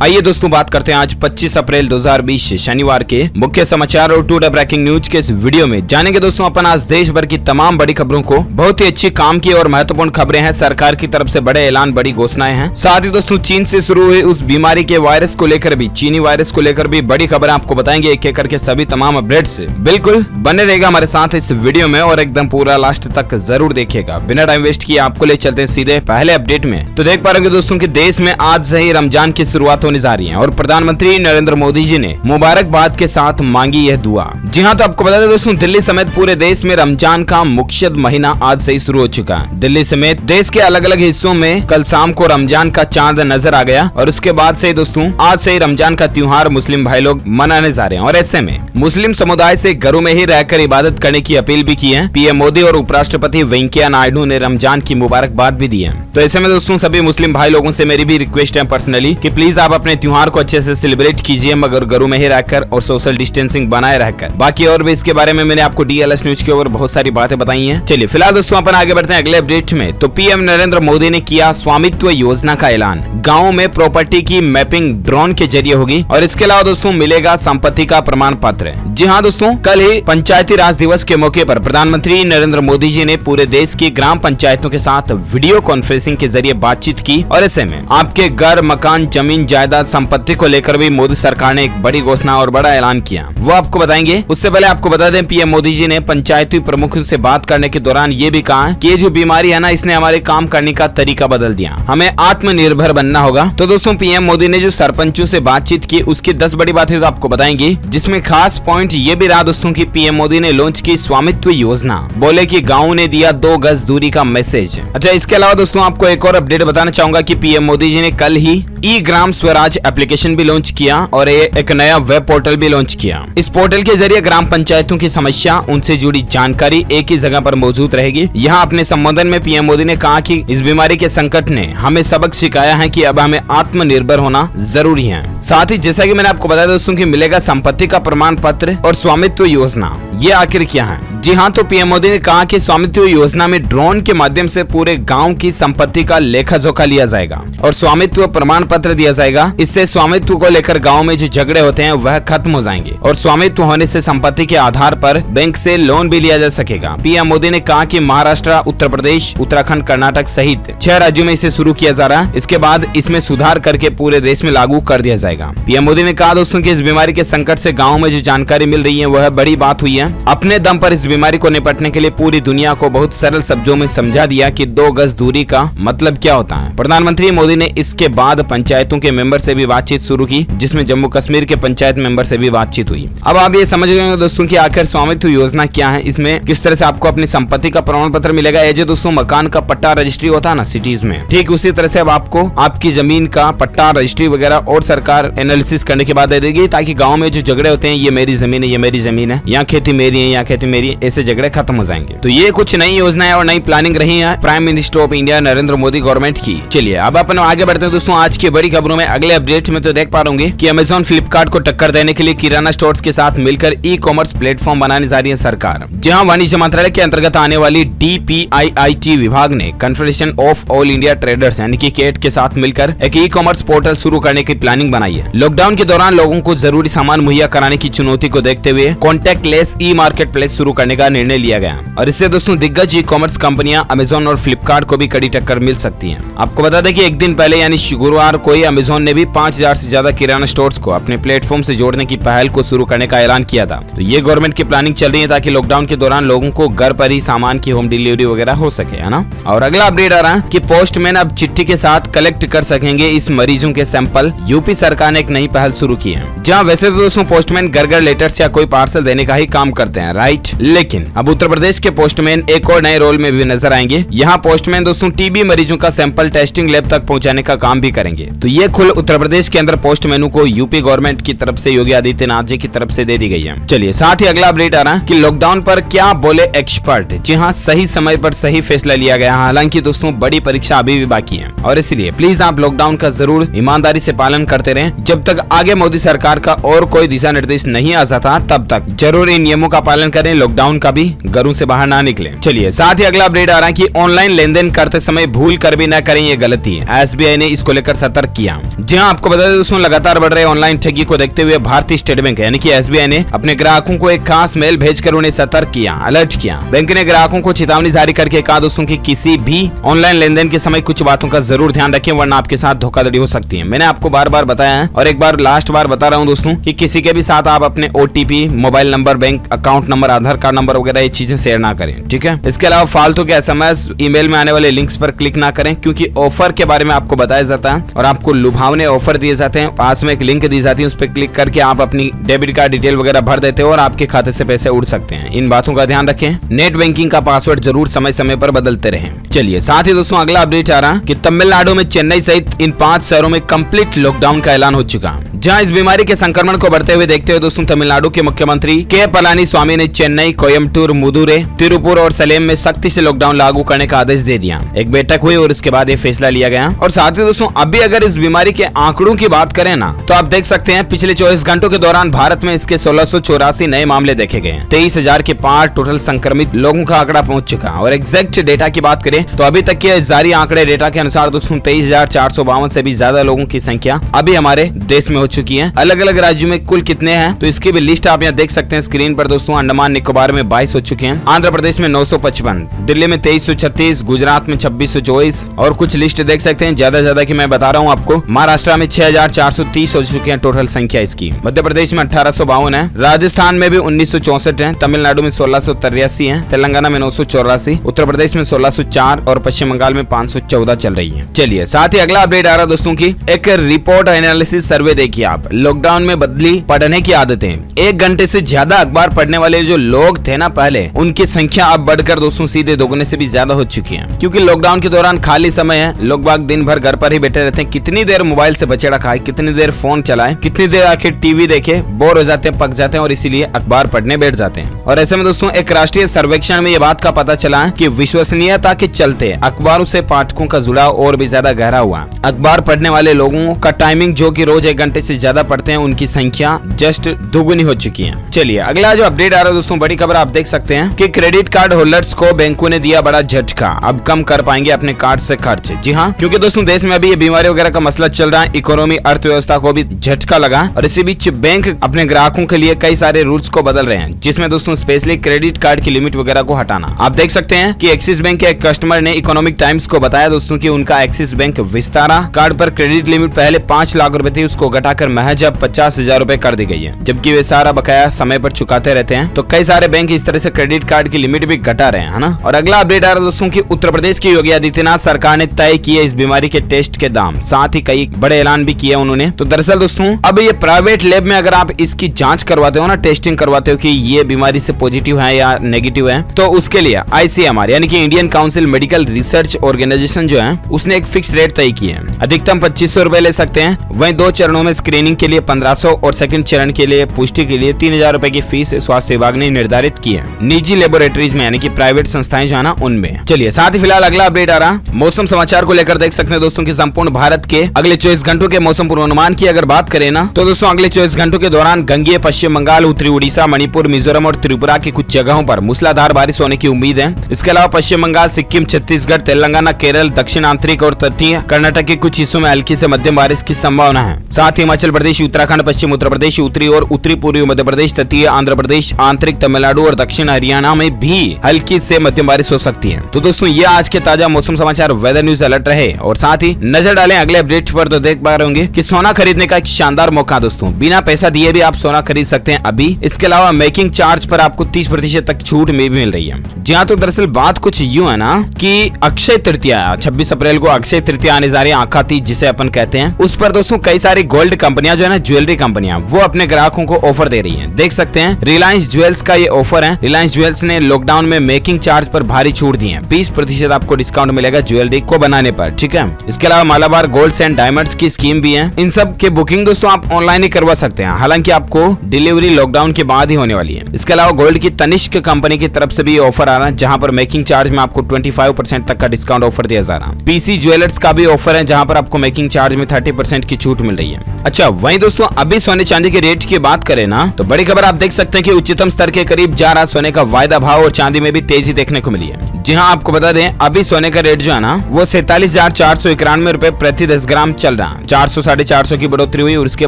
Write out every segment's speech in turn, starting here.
आइए दोस्तों बात करते हैं आज 25 अप्रैल 2020 शनिवार के मुख्य समाचार और टुडे ब्रेकिंग न्यूज के इस वीडियो में जानेंगे दोस्तों अपन आज देश भर की तमाम बड़ी खबरों को। बहुत ही अच्छी काम की और महत्वपूर्ण खबरें हैं, सरकार की तरफ से बड़े ऐलान, बड़ी घोषणाएं हैं। साथ ही दोस्तों चीन से शुरू हुई उस बीमारी के वायरस को लेकर भी, चीनी वायरस को लेकर भी बड़ी खबर आपको बताएंगे एक एक करके सभी तमाम अपडेट्स। बिल्कुल बने रहेगा हमारे साथ इस वीडियो में और एकदम पूरा लास्ट तक जरूर देखिएगा। बिना टाइम वेस्ट किए आपको ले चलते हैं सीधे पहले अपडेट में। तो देख पा रहे दोस्तों की देश में आज से ही रमजान की शुरुआत होने जा रही है और प्रधानमंत्री नरेंद्र मोदी जी ने मुबारकबाद के साथ मांगी यह दुआ। जी हाँ, तो आपको बता दें दोस्तों दिल्ली समेत पूरे देश में रमजान का मुक़द्दस महीना आज से ही शुरू हो चुका है। दिल्ली समेत देश के अलग अलग हिस्सों में कल शाम को रमजान का चांद नजर आ गया और उसके बाद से दोस्तों आज से ही रमजान का त्योहार मुस्लिम भाई लोग मनाने जा रहे हैं और ऐसे में मुस्लिम समुदाय से घरों में ही रहकर इबादत करने की अपील भी की है। पीएम मोदी और उपराष्ट्रपति वेंकैया नायडू ने रमजान की मुबारकबाद भी दी है। तो ऐसे में दोस्तों सभी मुस्लिम भाई लोगों से मेरी भी रिक्वेस्ट है पर्सनली कि प्लीज आप अपने त्योहार को अच्छे से सेलिब्रेट कीजिए, मगर घरों में ही रहकर और सोशल डिस्टेंसिंग बनाए रहकर। बाकी और भी इसके बारे में मैंने आपको डीएलएस न्यूज के ऊपर बहुत सारी बातें बताई हैं। चलिए फिलहाल दोस्तों अपन आगे बढ़ते हैं अगले अपडेट में। तो पीएम नरेंद्र मोदी ने किया स्वामित्व योजना का ऐलान। गाँव में प्रॉपर्टी की मैपिंग ड्रोन के जरिए होगी और इसके अलावा दोस्तों मिलेगा संपत्ति का प्रमाण पत्र। जी हाँ दोस्तों, कल ही पंचायती राज दिवस के मौके पर प्रधानमंत्री नरेंद्र मोदी जी ने पूरे देश की ग्राम पंचायतों के साथ वीडियो कॉन्फ्रेंसिंग के जरिए बातचीत की और ऐसे में आपके घर, मकान, जमीन, जायदाद, संपत्ति को लेकर भी मोदी सरकार ने एक बड़ी घोषणा और बड़ा ऐलान किया, वो आपको बताएंगे। उससे पहले आपको बता दें पीएम मोदी जी ने पंचायती प्रमुखों से बात करने के दौरान ये भी कहा कि ये जो बीमारी है ना, इसने हमारे काम करने का तरीका बदल दिया, हमें आत्मनिर्भर बनना होगा। तो दोस्तों पीएम मोदी ने जो सरपंचों से बातचीत की उसकी 10 बड़ी बातें तो आपको बताएंगे, जिसमें खास पॉइंट ये भी रहा दोस्तों की पीएम मोदी ने लॉन्च की स्वामित्व योजना। बोले कि गाँव ने दिया 2 गज दूरी का मैसेज। अच्छा, इसके अलावा दोस्तों आपको एक और अपडेट बताना चाहूंगा कि पीएम मोदी जी ने कल ही ई ग्राम स्वराज एप्लीकेशन भी लॉन्च किया और एक नया वेब पोर्टल भी लॉन्च किया। इस पोर्टल के जरिए ग्राम पंचायतों की समस्या, उनसे जुड़ी जानकारी एक ही जगह पर मौजूद रहेगी। यहाँ अपने संबोधन में पीएम मोदी ने कहा कि इस बीमारी के संकट ने हमें सबक सिखाया है कि अब हमें आत्मनिर्भर होना जरूरी है। साथ ही जैसा कि मैंने आपको बताया दोस्तों कि मिलेगा संपत्ति का प्रमाण पत्र और स्वामित्व योजना, ये आखिर क्या है? जी हाँ, तो पीएम मोदी ने कहा कि स्वामित्व योजना में ड्रोन के माध्यम से पूरे गांव की संपत्ति का लेखा जोखा लिया जाएगा और स्वामित्व प्रमाण पत्र दिया जाएगा। इससे स्वामित्व को लेकर गांव में जो झगड़े होते हैं वह खत्म हो जाएंगे और स्वामित्व होने से संपत्ति के आधार पर बैंक से लोन भी लिया जा सकेगा। पीएम मोदी ने कहा कि महाराष्ट्र, उत्तर प्रदेश, उत्तराखंड, कर्नाटक सहित 6 राज्यों में इसे शुरू किया जा रहा है। इसके बाद इसमें सुधार करके पूरे देश में लागू कर दिया जाएगा। पीएम मोदी ने कहा दोस्तों की इस बीमारी के संकट से गाँव में जो जानकारी मिल रही है वह बड़ी बात हुई है। अपने दम पर इस बीमारी को निपटने के लिए पूरी दुनिया को बहुत सरल शब्दों में समझा दिया कि 2 गज दूरी का मतलब क्या होता है। प्रधानमंत्री मोदी ने इसके बाद पंचायतों के मेंबर से भी बातचीत शुरू की, जिसमें जम्मू कश्मीर के पंचायत मेंबर से भी बातचीत हुई। अब आप ये समझ गए दोस्तों कि आखिर स्वामित्व योजना क्या है, इसमें किस तरह से आपको अपनी संपत्ति का प्रमाण पत्र मिलेगा। ये जो दोस्तों मकान का पट्टा रजिस्ट्री होता है ना सिटीज में, ठीक उसी तरह से अब आपको आपकी जमीन का पट्टा रजिस्ट्री वगैरह और सरकार एनालिसिस करने के बाद दे देगी, ताकि गाँव में जो झगड़े होते हैं ये मेरी जमीन है, ये मेरी जमीन है, यहाँ खेती मेरी है, यहाँ खेती मेरी, ऐसे झगड़े खत्म हो जाएंगे। तो ये कुछ नई योजनाएं और नई प्लानिंग रही है prime minister of India Narendra Modi government की। चलिए अब अपन आगे बढ़ते हैं दोस्तों आज की बड़ी खबरों में। अगले अपडेट में तो देख पा रहे कि अमेजॉन फ्लिपकार्ट को टक्कर देने के लिए किराना स्टोर्स के साथ मिलकर ई कॉमर्स प्लेटफॉर्म बनाने जा रही है सरकार। जहां वाणिज्य मंत्रालय के अंतर्गत आने वाली DPIIT विभाग ने confederation of all India traders यानी कि केट के साथ मिलकर एक ई कॉमर्स पोर्टल शुरू करने की प्लानिंग बनाई है। लॉकडाउन के दौरान लोगों को जरूरी सामान मुहैया कराने की चुनौती को देखते हुए कॉन्टैक्टलेस ई मार्केट प्लेस शुरू करने का निर्णय लिया गया और इससे दोस्तों दिग्गज ई कॉमर्स कंपनियां अमेजॉन और फ्लिपकार्ट को भी कड़ी टक्कर मिल सकती है। आपको बता दें कि एक दिन पहले यानी गुरुवार को ही अमेजॉन ने भी 5000 से ज्यादा किराना स्टोर्स को अपने प्लेटफॉर्म से जोड़ने की पहल को शुरू करने का ऐलान किया था। तो ये गवर्नमेंट की प्लानिंग चल रही है ताकि लॉकडाउन के दौरान लोगों को घर पर ही सामान की होम डिलीवरी वगैरह हो सके, है ना। और अगला अपडेट आ रहा है कि पोस्टमैन अब चिट्ठी के साथ कलेक्ट कर सकेंगे इस मरीजों के सैंपल। यूपी सरकार ने एक नई पहल शुरू की है, जहाँ वैसे तो दोस्तों पोस्टमैन घर लेटर्स या कोई पार्सल देने का ही काम करते हैं, राइट, लेकिन अब उत्तर प्रदेश के पोस्टमैन एक और नए रोल में भी नजर आएंगे। यहाँ पोस्टमैन दोस्तों टीबी मरीजों का सैंपल टेस्टिंग लैब तक पहुँचाने का काम भी करेंगे। तो ये खुल उत्तर प्रदेश के अंदर पोस्टमैनों को यूपी गवर्नमेंट की तरफ से योगी आदित्यनाथ जी की तरफ से दे दी गई है। चलिए साथ ही अगला अपडेट आ रहा है कि लॉकडाउन पर क्या बोले एक्सपर्ट। जी हाँ, सही समय पर सही फैसला लिया गया। हालांकि दोस्तों बड़ी परीक्षा अभी भी बाकी है और इसलिए प्लीज आप लॉकडाउन का जरूर ईमानदारी से पालन करते रहें। जब तक आगे मोदी सरकार का और कोई दिशा निर्देश नहीं आ जाता तब तक जरूर इन नियमों का पालन करें, लॉकडाउन का भी, घरों से बाहर ना निकलें। चलिए साथ ही अगला अपडेट आ रहा है कि ऑनलाइन लेनदेन करते समय भूल कर भी न करें, ये गलती है। SBI ने इसको लेकर सतर्क किया। जी हाँ, आपको बता दें दोस्तों, लगातार बढ़ रहे ऑनलाइन ठगी को देखते हुए भारतीय स्टेट बैंक यानी कि SBI ने अपने ग्राहकों को एक खास मेल भेजकर उन्हें सतर्क किया, अलर्ट किया। बैंक ने ग्राहकों को चेतावनी जारी करके कहा दोस्तों कि किसी भी ऑनलाइन लेनदेन के समय कुछ बातों का जरूर ध्यान रखें, वरना आपके साथ धोखाधड़ी हो सकती है। मैंने आपको बार बार बताया है और एक बार लास्ट बार बता रहा हूँ दोस्तों कि किसी के भी साथ आप अपने OTP, mobile number, bank account number, Aadhaar card number वगैरह ये चीजें शेयर ना करें, ठीक है। इसके अलावा फालतू के SMS, ईमेल में आने वाले लिंक्स पर क्लिक ना करें, क्योंकि ऑफर के बारे में आपको बताया जाता है और आपको लुभावने ऑफर दिए जाते हैं। पास में एक लिंक दी जाती है, उस पर क्लिक करके आप अपनी डेबिट कार्ड डिटेल वगैरह भर देते हो और आपके खाते से पैसे उड़ सकते हैं। इन बातों का ध्यान रखें। नेट बैंकिंग का पासवर्ड जरूर समय समय पर बदलते रहें। चलिए साथ ही दोस्तों अगला अपडेट आ रहा कि तमिलनाडु में चेन्नई सहित इन 5 शहरों में कंप्लीट लॉकडाउन का ऐलान हो चुका। जहां इस बीमारी के संक्रमण को बढ़ते हुए देखते हुए दोस्तों तमिलनाडु के मुख्यमंत्री के पलानीस्वामी ने चेन्नई, कोयम्बटूर, मुदुरै, तिरुपुर और सलेम में सख्ती से लॉकडाउन लागू करने का आदेश दे दिया। एक बैठक हुई और उसके बाद ये फैसला लिया गया। और साथ ही दोस्तों अभी अगर इस बीमारी के आंकड़ों की बात करें ना, तो आप देख सकते हैं पिछले 24 घंटों के दौरान भारत में इसके 1684 नए मामले देखे गए। 23,000 के पार टोटल संक्रमित लोगों का आंकड़ा पहुंच चुका। और एग्जैक्ट डेटा की बात करें तो अभी तक के जारी आंकड़े डेटा के अनुसार दोस्तों 23,452 से भी ज्यादा लोगों की संख्या अभी हमारे देश में हो चुकी है। अलग अलग राज्यों में कुल कितने हैं तो इसकी भी लिस्ट आप यहाँ देख सकते हैं स्क्रीन पर दोस्तों। अंडमान निकोबार में 22 हो चुके हैं, आंध्र प्रदेश में 955, दिल्ली में 2336, गुजरात में 2624 और कुछ लिस्ट देख सकते हैं ज्यादा की मैं बता रहा हूँ आपको। महाराष्ट्र में 6430 हो चुके हैं टोटल संख्या इसकी। मध्य प्रदेश में 1852 है, राजस्थान में भी 1964 है, तमिलनाडु में 1683 है, तेलंगाना में 984, उत्तर प्रदेश में 1604 और पश्चिम बंगाल में 514 चल रही है। चलिए साथ ही अगला अपडेट आ रहा दोस्तों की एक रिपोर्ट एनालिसिस सर्वे देखिए आप। लॉकडाउन में बदली पढ़ने की आदतें। 1 घंटे से ज्यादा अखबार पढ़ने वाले जो लोग थे ना पहले, उनकी संख्या अब बढ़कर दोस्तों सीधे दोगुने से भी ज्यादा हो चुकी है। क्योंकि लॉकडाउन के दौरान खाली समय है, लोग बाग दिन भर घर पर ही बैठे रहते हैं। कितनी देर मोबाइल से बचेड़ा खाए, कितनी देर फोन चलाए, कितनी देर आखिर टीवी देखे, बोर हो जाते हैं, पक जाते हैं और इसीलिए अखबार पढ़ने बैठ जाते हैं। और ऐसे में दोस्तों एक राष्ट्रीय सर्वेक्षण में ये बात का पता चला कि विश्वसनीयता के चलते अखबारों से पाठकों का जुड़ाव और भी ज्यादा गहरा हुआ। अखबार पढ़ने वाले लोगों का टाइमिंग जो कि रोज 1 घंटे से ज्यादा पढ़ते हैं, उनकी संख्या जस्ट दुगुनी हो चुकी है। चलिए अगला जो अपडेट आ रहा है दोस्तों, बड़ी खबर आप देख सकते हैं कि क्रेडिट कार्ड होल्डर्स को बैंकों ने दिया बड़ा झटका। अब कम कर पाएंगे अपने कार्ड से खर्च। जी हाँ, क्योंकि दोस्तों देश में अभी ये बीमारी वगैरह का मसला चल रहा है, इकोनॉमी अर्थव्यवस्था को भी झटका लगा और इसी बीच बैंक अपने ग्राहकों के लिए कई सारे रूल्स को बदल रहे हैं, जिसमें दोस्तों स्पेशली क्रेडिट कार्ड की लिमिट वगैरह को हटाना। आप देख सकते हैं कि एक्सिस बैंक के एक कस्टमर ने इकोनॉमिक टाइम्स को बताया दोस्तों कि उनका एक्सिस बैंक विस्तारा कार्ड पर क्रेडिट लिमिट पहले 5 लाख रुपए थी, उसको घटाकर महज अब 50,000 रुपए कर दी गई है। जबकि वे सारा बकाया समय पर चुकाते रहते हैं, तो कई सारे बैंक इस तरह से क्रेडिट कार्ड की लिमिट भी घटा रहे हैं, है ना। और अगला अपडेट आ रहा है दोस्तों कि उत्तर प्रदेश की योगी आदित्यनाथ सरकार ने तय किए इस बीमारी के टेस्ट के दाम, साथ ही कई बड़े ऐलान भी किए उन्होंने। तो दरअसल दोस्तों अब ये प्राइवेट लैब में अगर आप इसकी जांच करवाते हो ना, टेस्टिंग करवाते हो कि ये बीमारी से पॉजिटिव है या नेगेटिव है, तो उसके लिए ICMR यानी कि Indian council medical research organisation जो है उसने एक फिक्स रेट तय की है। अधिकतम 2500 रुपए ले सकते हैं। वहीं 2 चरणों में स्क्रीनिंग के लिए 1500 और सेकंड चरण के लिए पुष्टि के लिए 3000 रुपए की फीस स्वास्थ्य विभाग ने निर्धारित की है, निजी लेबोरेटरीज में यानी कि प्राइवेट संस्थाएं जो है ना उनमें। चलिए साथ ही फिलहाल अगला अपडेट आ रहा मौसम समाचार को लेकर देख सकते हैं दोस्तों की संपूर्ण भारत के अगले 24 घंटों के मौसम पूर्वानुमान की अगर बात करें ना, तो दोस्तों अगले 24 घंटों के दौरान गंगेय पश्चिम बंगाल, उत्तरी उड़ीसा, मणिपुर, मिजोरम और त्रिपुरा की कुछ जगहों पर मूसलाधार बारिश होने की उम्मीद है। इसके अलावा पश्चिम बंगाल, सिक्किम, छत्तीसगढ़, तेलंगाना, केरल, दक्षिण आंतरिक और तटीय कर्नाटक के कुछ हिस्सों में हल्की से मध्यम बारिश की संभावना है। साथ ही हिमाचल प्रदेश, उत्तराखंड, पश्चिम उत्तर प्रदेश, उत्तरी और उत्तरी पूर्वी मध्य प्रदेश, तटीय आंध्र प्रदेश, आंतरिक तमिलनाडु और दक्षिण हरियाणा में भी हल्की से मध्यम बारिश हो सकती है। तो दोस्तों ये आज के ताजा मौसम समाचार वेदर न्यूज अलर्ट रहे। और साथ ही नजर डालें अगले अपडेट पर, तो देख पा रहे होंगे कि सोना खरीदने का एक शानदार मौका दोस्तों, बिना पैसा दिए भी आप सोना खरीद सकते हैं अभी। इसके अलावा मेकिंग चार्ज पर आपको 30% तक छूट में भी मिल रही है। जी हाँ, तो दरअसल बात कुछ यूं है ना कि अक्षय तृतीया 26 अप्रैल को अक्षय तृतीया आने जा रही है, आखा तीज जिसे अपन कहते हैं। उस पर दोस्तों कई सारी गोल्ड कंपनियां जो है ना, ज्वेलरी कंपनियां, वो अपने ग्राहकों को ऑफर दे रही हैं। देख सकते हैं रिलायंस ज्वेल्स का ये ऑफर है। रिलायंस ज्वेल्स ने लॉकडाउन में मेकिंग चार्ज पर भारी छूट दी है। 20% आपको डिस्काउंट मिलेगा ज्वेलरी को बनाने पर, ठीक है। इसके अलावा मालाबार गोल्ड्स एंड डायमंड्स की स्कीम भी है। इन सब के बुकिंग दोस्तों आप ऑनलाइन ही करवा सकते हैं, हालांकि आपको डिलीवरी लॉकडाउन के बाद ही होने वाली है। इसके अलावा गोल्ड की तनिष्क कंपनी की तरफ से भी ऑफर आ रहा है, जहां पर मेकिंग चार्ज में आपको 25% तक का डिस्काउंट ऑफर दिया जा रहा है। पीसी ज्वेलर्स का भी ऑफर है, जहां पर आपको मेकिंग चार्ज में 30% की छूट मिल रही है। अच्छा, वहीं दोस्तों अभी सोने चांदी के रेट की बात करें ना, तो बड़ी खबर आप देख सकते हैं कि उच्चतम स्तर के करीब जा रहा सोने का वायदा भाव और चांदी में भी तेजी देखने को मिली है। जी हाँ, आपको बता दें अभी सोने का रेट जो है ना वो 47,491 रुपए प्रति 10 ग्राम चल रहा है। 400 450 की बढ़ोतरी हुई और उसके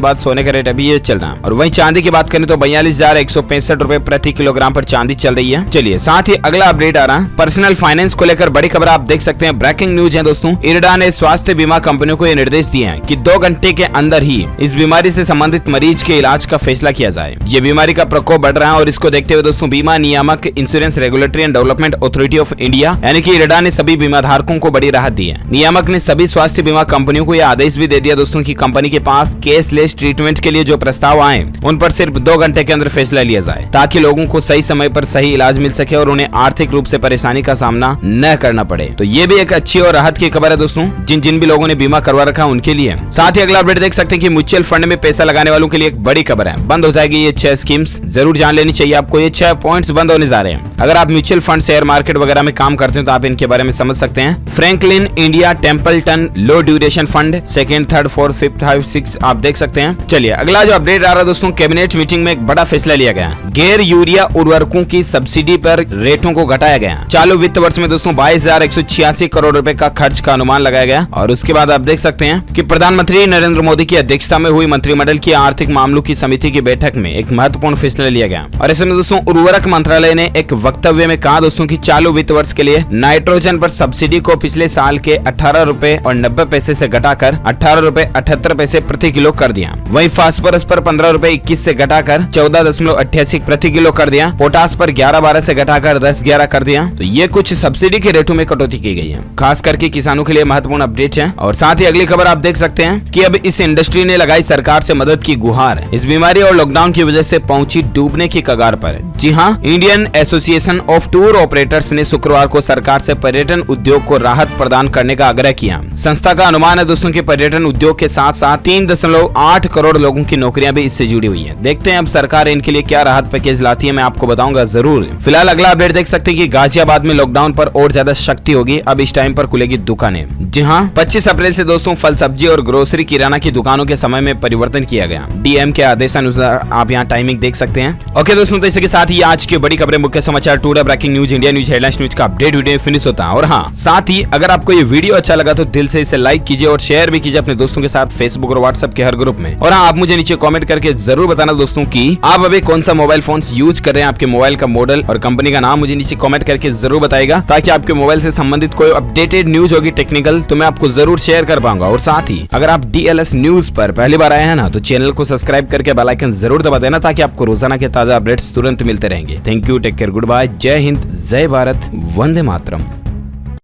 बाद सोने का रेट अभी ये चल रहा है। और वहीं चांदी की बात करें तो 42,165 रुपए प्रति किलोग्राम पर चांदी चल रही है। चलिए साथ ही अगला अपडेट आ रहा है पर्सनल फाइनेंस को लेकर बड़ी खबर आप देख सकते हैं। ब्रेकिंग न्यूज है दोस्तों, इरडा ने स्वास्थ्य बीमा कंपनियों को ये निर्देश दिए हैं कि 2 घंटे के अंदर ही इस बीमारी से संबंधित मरीज के इलाज का फैसला किया जाए। ये बीमारी का प्रकोप बढ़ रहा है और इसको देखते हुए दोस्तों बीमा नियामक insurance regulatory and development authority of India यानी कि इरडा ने सभी बीमा धारकों को बड़ी राहत दी है। नियामक ने सभी स्वास्थ्य बीमा कंपनियों को यह आदेश भी दे दिया दोस्तों कि कंपनी के पास केसलेस ट्रीटमेंट के लिए जो प्रस्ताव आए उन पर सिर्फ 2 घंटे के अंदर फैसला लिया जाए ताकि लोगों को सही समय पर सही इलाज मिल सके और उन्हें आर्थिक रूप से परेशानी का सामना न करना पड़े। तो ये भी एक अच्छी और राहत की खबर है दोस्तों जिन भी लोगों ने बीमा करवा रखा उनके लिए। साथ ही अगला अपडेट देख सकते हैं कि म्यूचुअल फंड में पैसा लगाने वालों के लिए एक बड़ी खबर है, बंद हो जाएगी ये 6 स्कीम्स। जरूर जान लेनी चाहिए आपको, ये 6 पॉइंट्स बंद होने जा रहे हैं। अगर आप म्यूचुअल फंड शेयर मार्केट वगैरह में काम करते हैं तो आप इनके बारे में समझ सकते हैं। Franklin India Templeton low duration fund 2nd, 3rd, 4th, 5th, 6 आप देख सकते हैं। चलिए अगला जो अपडेट आ रहा है दोस्तों, कैबिनेट मीटिंग में एक बड़ा फैसला लिया गया। गैर यूरिया उर्वरकों की सब्सिडी पर रेटों को घटाया गया। चालू वित्त वर्ष में दोस्तों 22,186 करोड़ रुपए का खर्च का अनुमान लगाया गया। और उसके बाद आप देख सकते हैं कि प्रधानमंत्री नरेंद्र मोदी की अध्यक्षता में हुई मंत्रिमंडल की आर्थिक मामलों की समिति की बैठक में एक महत्वपूर्ण फैसला लिया गया। और इसमें दोस्तों उर्वरक मंत्रालय ने एक वक्तव्य में कहा दोस्तों कि चालू वित्त वर्ष के लिए नाइट्रोजन पर सब्सिडी को पिछले साल के 18 रुपए और 90 पैसे से घटाकर 18 रुपए 78 पैसे प्रति किलो कर दिया। वहीं फास्फोरस पर 15 रुपए 21 से घटाकर 14.88 प्रति किलो कर दिया। पोटास पर 11-12 से घटाकर 10-11 कर दिया। तो ये कुछ सब्सिडी के रेटों में कटौती की गई है, खास करके किसानों के लिए महत्वपूर्ण अपडेट है। और साथ ही अगली खबर आप देख सकते हैं कि अब इस इंडस्ट्री ने लगाई सरकार से मदद की गुहार, इस बीमारी और लॉकडाउन की वजह से पहुंची डूबने की कगार पर। जी हाँ, Indian association of tour operators ने शुक्रवार को सरकार से पर्यटन उद्योग को राहत प्रदान करने का आग्रह किया। संस्था का अनुमान है दोस्तों कि पर्यटन उद्योग के साथ साथ 3.8 करोड़ लोगों की नौकरियां भी इससे जुड़ी हुई है। देखते हैं अब सरकार इनके लिए क्या राहत पैकेज लाती है, मैं आपको बताऊंगा जरूर। फिलहाल अगला अपडेट देख सकते हैं कि गाजियाबाद में लॉकडाउन पर और ज्यादा सख्ती होगी। अब इस टाइम पर खुलेगी दुकानें। जी हाँ, 25 अप्रैल से दोस्तों फल सब्जी और ग्रोसरी किराना की दुकानों के समय में परिवर्तन किया गया। डीएम के आदेशानुसार आप यहाँ टाइमिंग देख सकते हैं। ओके दोस्तों, तो इसके साथ ही आज की बड़ी खबरें, मुख्य समाचार, today breaking news, India news headlines news का अपडेट वीडियो फिनिश होता है। और हाँ, साथ ही अगर आपको ये वीडियो अच्छा लगा तो दिल से इसे लाइक कीजिए और शेयर भी कीजिए अपने दोस्तों के साथ फेसबुक और व्हाट्सएप के हर ग्रुप में। और हाँ, आप मुझे नीचे कमेंट करके जरूर बताना दोस्तों कि आप अभी कौन सा मोबाइल फोन यूज कर रहे हैं, आपके मोबाइल का मॉडल और कंपनी का नाम मुझे नीचे कमेंट करके जरूर बताएगा, ताकि आपके मोबाइल से संबंधित कोई अपडेटेड न्यूज होगी टेक्निकल तो मैं आपको जरूर शेयर कर पाऊंगा। और साथ ही अगर आप DLS न्यूज पर पहली बार आए हैं ना तो चैनल को सब्सक्राइब करके बेल आइकन जरूर दबा देना, ताकि आपको रोजाना के ताजा अपडेट्स तुरंत मिलते रहेंगे। Thank you, take care, good bye, जय हिंद, जय भारत, वंदे मातरम।